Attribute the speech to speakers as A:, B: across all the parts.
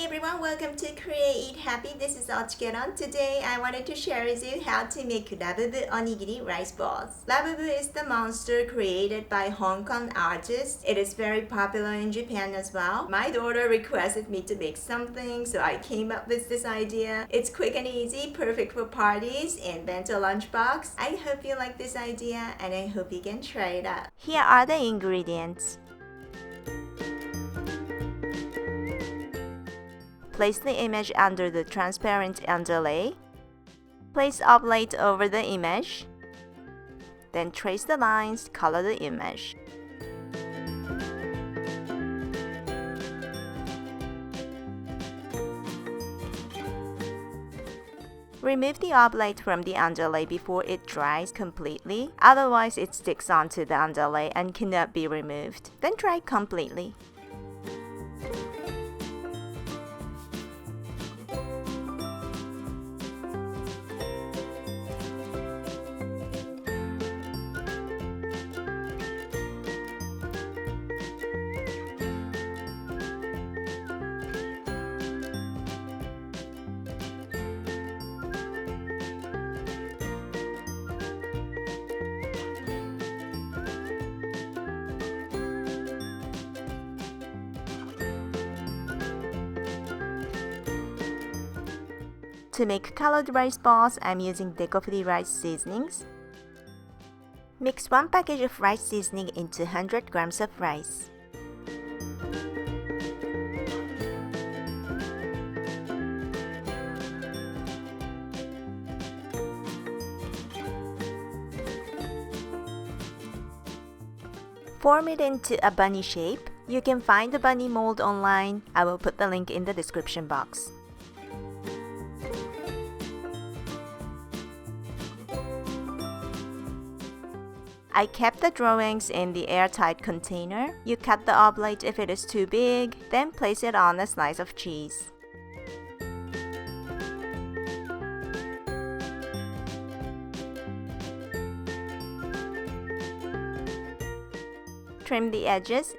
A: Hi everyone, welcome to Create Eat Happy. This is OCHIKERON. Today I wanted to share with you how to make Labubu Onigiri rice balls. Labubu is the monster created by Hong Kong artists. It is very popular in Japan as well. My daughter requested me to make something, so I came up with this idea. It's quick and easy, perfect for parties and bento lunchbox. I hope you like this idea and I hope you can try it out. Here are the ingredients. Place the image under the transparent underlay. Place Oblate over the image. Then trace the lines, color the image. Remove the oblate from the underlay before it dries completely, otherwise it sticks onto the underlay and cannot be removed. Then dry completely. To make colored rice balls, I'm using deco-free rice seasonings. Mix 1 package of rice seasoning into 100 grams of rice. Form it into a bunny shape. You can find the bunny mold online. I will put the link in the description box. I kept the drawings in the airtight container. You cut the oblate if it is too big, then place it on a slice of cheese. Trim the edges.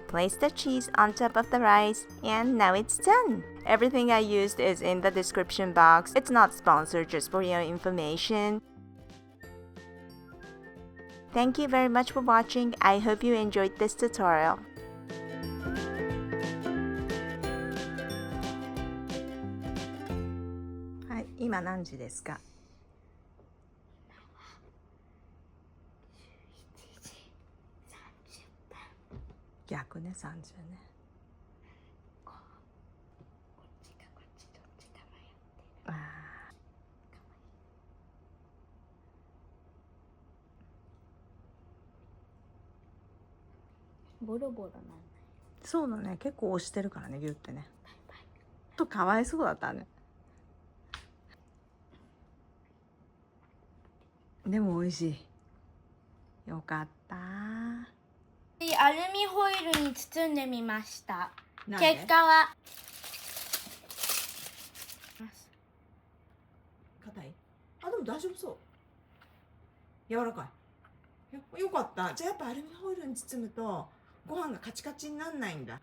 A: Place the cheese on top of the rice, and now it's done! Everything I used is in the description box. It's not sponsored, just for your information. Thank you very much for watching. I hope you enjoyed this tutorial. Hi, 今何時ですか？逆ね、30ね。こっちかこっちどっちか迷ってる。ボロボロなんない。そうだね、結構押してるからね、ギュってね。ちょっとかわいそうだったね。でも美味しい。よかった。
B: アルミホイルに包んでみました。結果は
A: 硬い？あ、でも大丈夫そう。柔らかい。よかった。じゃあやっぱアルミホイルに包むとご飯がカチカチになんないんだ。